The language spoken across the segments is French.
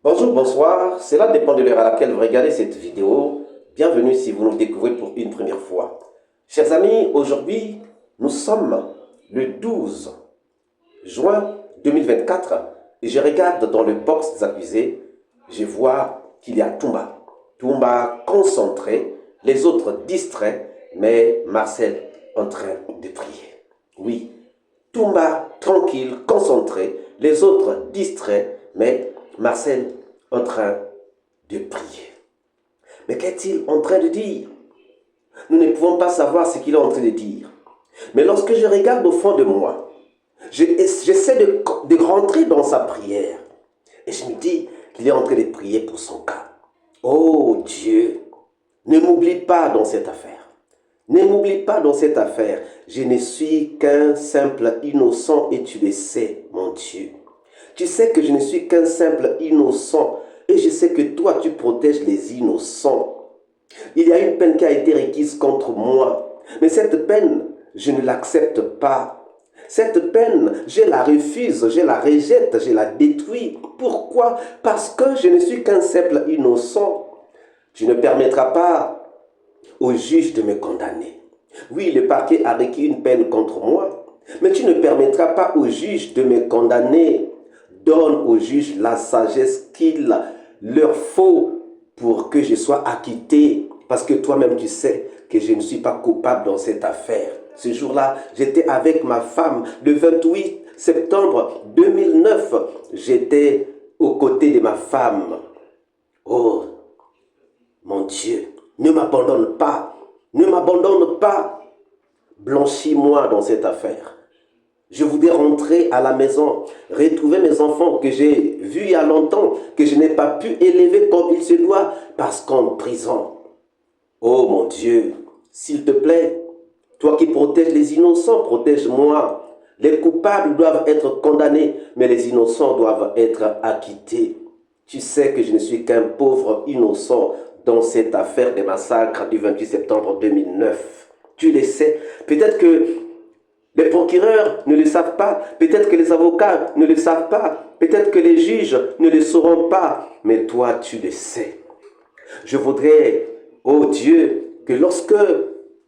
Bonjour, bonsoir, cela dépend de l'heure à laquelle vous regardez cette vidéo. Bienvenue si vous nous découvrez pour une première fois. Chers amis, aujourd'hui, nous sommes le 12 juin 2024 et je regarde dans le box des accusés, je vois qu'il y a Toumba. Toumba concentré, les autres distraits, mais Marcel en train de prier. Oui, Toumba tranquille, concentré, les autres distraits, mais Marcel en train de prier. Mais qu'est-il en train de dire? Nous ne pouvons pas savoir ce qu'il est en train de dire. Mais lorsque je regarde au fond de moi, j'essaie de rentrer dans sa prière. Et je me dis qu'il est en train de prier pour son cas. Oh Dieu, ne m'oublie pas dans cette affaire. Ne m'oublie pas dans cette affaire. Je ne suis qu'un simple innocent et tu le sais, mon Dieu. Tu sais que je ne suis qu'un simple innocent et je sais que toi, tu protèges les innocents. Il y a une peine qui a été requise contre moi. Mais cette peine, je ne l'accepte pas. Cette peine, je la refuse, je la rejette, je la détruis. Pourquoi? Parce que je ne suis qu'un simple innocent. Tu ne permettras pas au juge de me condamner. Oui, le parquet a requis une peine contre moi, mais tu ne permettras pas au juge de me condamner. Donne au juge la sagesse qu'il leur faut pour que je sois acquitté. Parce que toi-même, tu sais que je ne suis pas coupable dans cette affaire. Ce jour-là, j'étais avec ma femme. Le 28 septembre 2009, j'étais aux côtés de ma femme. Oh, mon Dieu, ne m'abandonne pas. Ne m'abandonne pas. Blanchis-moi dans cette affaire. Je voudrais rentrer à la maison, retrouver mes enfants que j'ai vus il y a longtemps, que je n'ai pas pu élever comme il se doit, parce qu'en prison. Oh mon Dieu, s'il te plaît, toi qui protèges les innocents, protège-moi. Les coupables doivent être condamnés, mais les innocents doivent être acquittés. Tu sais que je ne suis qu'un pauvre innocent dans cette affaire des massacres du 28 septembre 2009. Tu le sais. Peut-être que les procureurs ne le savent pas, peut-être que les avocats ne le savent pas, peut-être que les juges ne le sauront pas, mais toi tu le sais. Je voudrais, oh Dieu, que lorsque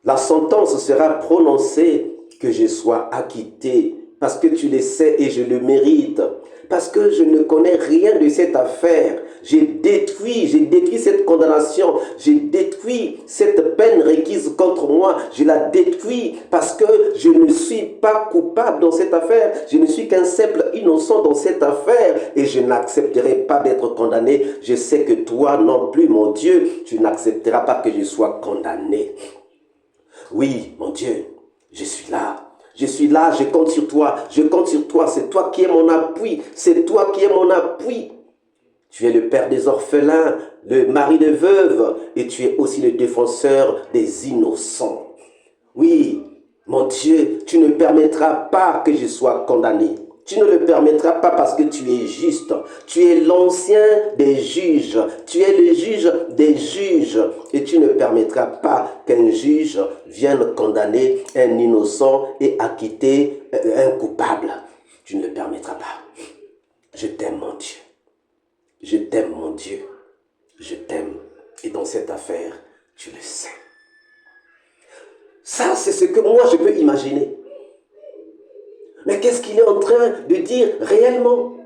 la sentence sera prononcée, que je sois acquitté, parce que tu le sais et je le mérite, parce que je ne connais rien de cette affaire. J'ai détruit cette condamnation, j'ai détruit cette peine requise contre moi, je la détruis parce que je ne suis pas coupable dans cette affaire, je ne suis qu'un simple innocent dans cette affaire et je n'accepterai pas d'être condamné. Je sais que toi non plus, mon Dieu, tu n'accepteras pas que je sois condamné. Oui, mon Dieu, je suis là. Je suis là, je compte sur toi, c'est toi qui es mon appui, c'est toi qui es mon appui. Tu es le père des orphelins, le mari des veuves, et tu es aussi le défenseur des innocents. Oui, mon Dieu, tu ne permettras pas que je sois condamné. Tu ne le permettras pas parce que tu es juste. Tu es l'ancien des juges. Tu es le juge des juges. Et tu ne permettras pas qu'un juge vienne condamner un innocent et acquitter un coupable. Tu ne le permettras pas. Je t'aime, mon Dieu. Je t'aime, mon Dieu. Je t'aime. Et dans cette affaire, tu le sais. Ça, c'est ce que moi, je peux imaginer. Mais qu'est-ce qu'il est en train de dire réellement?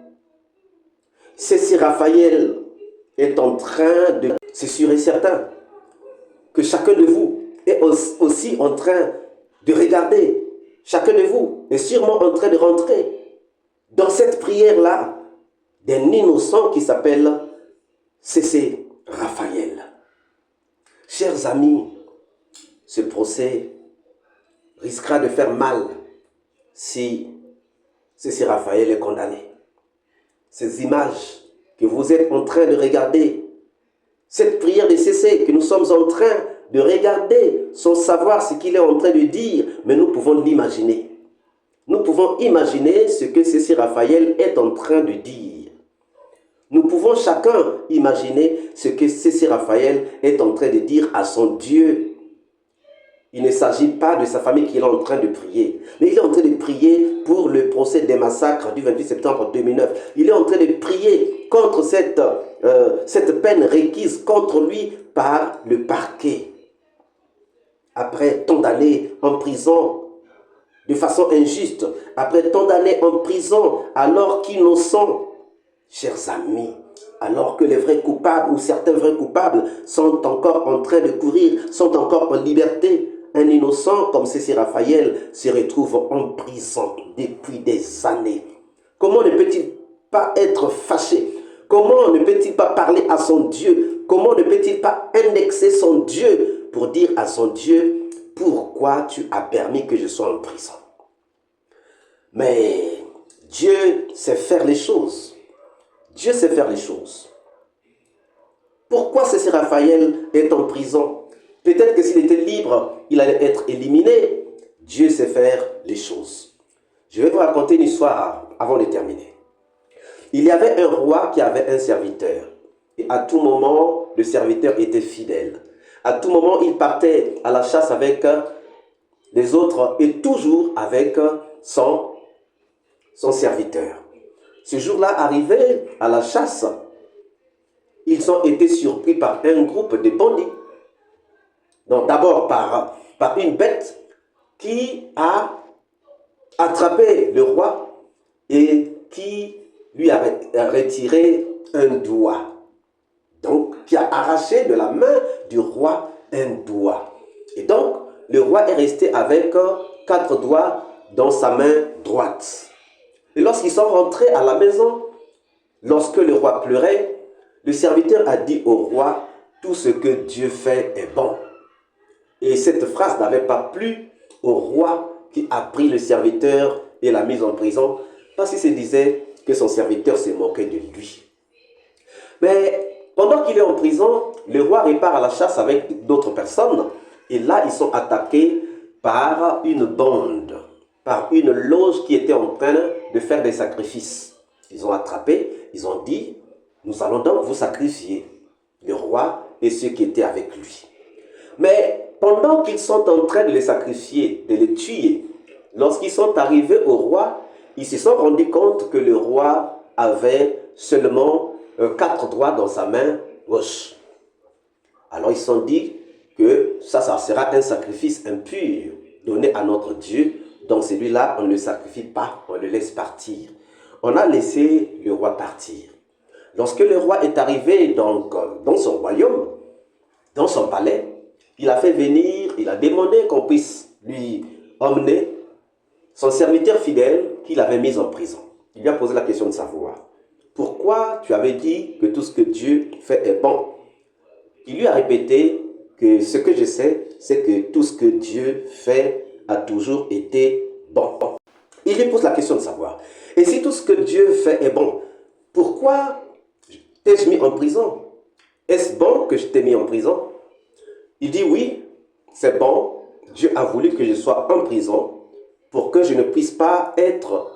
Si Raphaël est en train de... C'est sûr et certain que chacun de vous est aussi en train de regarder. Chacun de vous est sûrement en train de rentrer dans cette prière-là d'un innocent qui s'appelle C.C. Raphaël. Chers amis, ce procès risquera de faire mal si C.C. Raphaël est condamné. Ces images que vous êtes en train de regarder, cette prière de C.C. que nous sommes en train de regarder sans savoir ce qu'il est en train de dire, mais nous pouvons l'imaginer. Nous pouvons imaginer ce que C.C. Raphaël est en train de dire. Nous pouvons chacun imaginer ce que C.C. Raphaël est en train de dire à son Dieu. Il ne s'agit pas de sa famille qu'il est en train de prier, mais il est en train de prier pour le procès des massacres du 28 septembre 2009. Il est en train de prier contre cette peine requise contre lui par le parquet. Après tant d'années en prison de façon injuste, après tant d'années en prison alors qu'innocent, chers amis, alors que les vrais coupables ou certains vrais coupables sont encore en train de courir, sont encore en liberté, un innocent comme Cécile Raphaël se retrouve en prison depuis des années. Comment ne peut-il pas être fâché? Comment ne peut-il pas parler à son Dieu? Comment ne peut-il pas indexer son Dieu pour dire à son Dieu, pourquoi tu as permis que je sois en prison? Mais Dieu sait faire les choses. Dieu sait faire les choses. Pourquoi Cécile Raphaël est en prison? Peut-être que s'il était libre, il allait être éliminé. Dieu sait faire les choses. Je vais vous raconter une histoire avant de terminer. Il y avait un roi qui avait un serviteur. Et à tout moment, le serviteur était fidèle. À tout moment, il partait à la chasse avec les autres et toujours avec son serviteur. Ce jour-là, arrivé à la chasse, ils ont été surpris par un groupe de bandits. Donc d'abord par une bête qui a attrapé le roi et qui lui a retiré un doigt. Donc qui a arraché de la main du roi un doigt. Et donc le roi est resté avec 4 doigts dans sa main droite. Et lorsqu'ils sont rentrés à la maison, lorsque le roi pleurait, le serviteur a dit au roi, tout ce que Dieu fait est bon. Et cette phrase n'avait pas plu au roi qui a pris le serviteur et l'a mis en prison parce qu'il se disait que son serviteur se moquait de lui. Mais pendant qu'il est en prison, le roi repart à la chasse avec d'autres personnes et là ils sont attaqués par une bande, par une loge qui était en train de faire des sacrifices. Ils ont attrapé, ils ont dit, nous allons donc vous sacrifier, le roi et ceux qui étaient avec lui. Mais pendant qu'ils sont en train de les sacrifier, de les tuer, lorsqu'ils sont arrivés au roi, ils se sont rendus compte que le roi avait seulement 4 doigts dans sa main gauche. Alors ils se sont dit que ça sera un sacrifice impur donné à notre Dieu. Donc celui-là, on ne le sacrifie pas, on le laisse partir. On a laissé le roi partir. Lorsque le roi est arrivé donc, dans son royaume, dans son palais, il a fait venir, il a demandé qu'on puisse lui emmener son serviteur fidèle qu'il avait mis en prison. Il lui a posé la question de savoir, pourquoi tu avais dit que tout ce que Dieu fait est bon? Il lui a répété que ce que je sais, c'est que tout ce que Dieu fait a toujours été bon. Il lui pose la question de savoir, et si tout ce que Dieu fait est bon, pourquoi t'ai-je mis en prison? Est-ce bon que je t'ai mis en prison? Il dit oui, c'est bon. Dieu a voulu que je sois en prison pour que je ne puisse pas être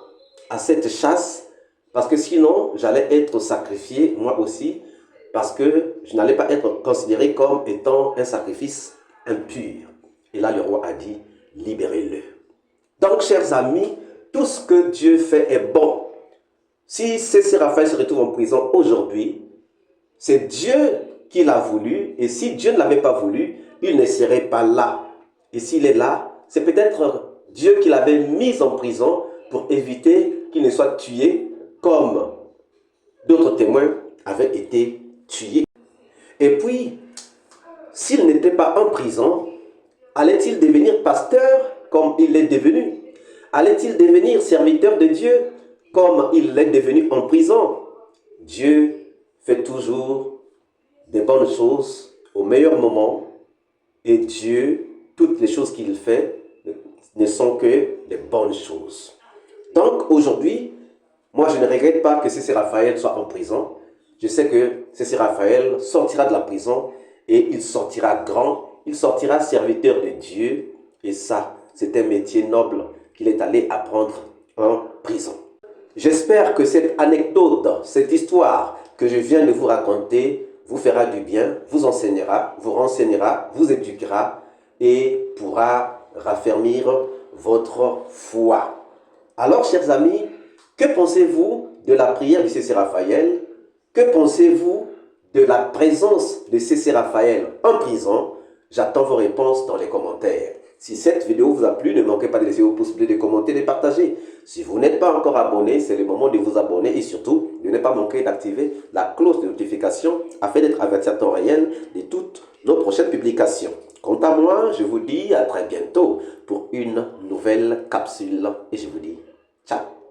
à cette chasse parce que sinon j'allais être sacrifié moi aussi parce que je n'allais pas être considéré comme étant un sacrifice impur. Et là le roi a dit libérez-le. Donc chers amis, tout ce que Dieu fait est bon. Si Cécile Raphaël se retrouve en prison aujourd'hui, c'est Dieu qui l'a voulu, et si Dieu ne l'avait pas voulu, il ne serait pas là. Et s'il est là, c'est peut-être Dieu qui l'avait mis en prison pour éviter qu'il ne soit tué comme d'autres témoins avaient été tués. Et puis, s'il n'était pas en prison, allait-il devenir pasteur comme il l'est devenu? Allait-il devenir serviteur de Dieu comme il l'est devenu en prison? Dieu fait toujours des bonnes choses au meilleur moment et Dieu, toutes les choses qu'il fait ne sont que des bonnes choses. Donc aujourd'hui, moi je ne regrette pas que Cécile Raphaël soit en prison. Je sais que Cécile Raphaël sortira de la prison et il sortira grand, il sortira serviteur de Dieu et ça, c'est un métier noble qu'il est allé apprendre en prison. J'espère que cette anecdote, cette histoire que je viens de vous raconter vous fera du bien, vous enseignera, vous renseignera, vous éduquera et pourra raffermir votre foi. Alors, chers amis, que pensez-vous de la prière de Cécile Raphaël? Que pensez-vous de la présence de C.C. Raphaël en prison? J'attends vos réponses dans les commentaires. Si cette vidéo vous a plu, ne manquez pas de laisser vos pouces bleus, de commenter, de partager. Si vous n'êtes pas encore abonné, c'est le moment de vous abonner et surtout de ne pas manquer d'activer la cloche de notification afin d'être averti à temps réel de toutes nos prochaines publications. Quant à moi, je vous dis à très bientôt pour une nouvelle capsule et je vous dis ciao.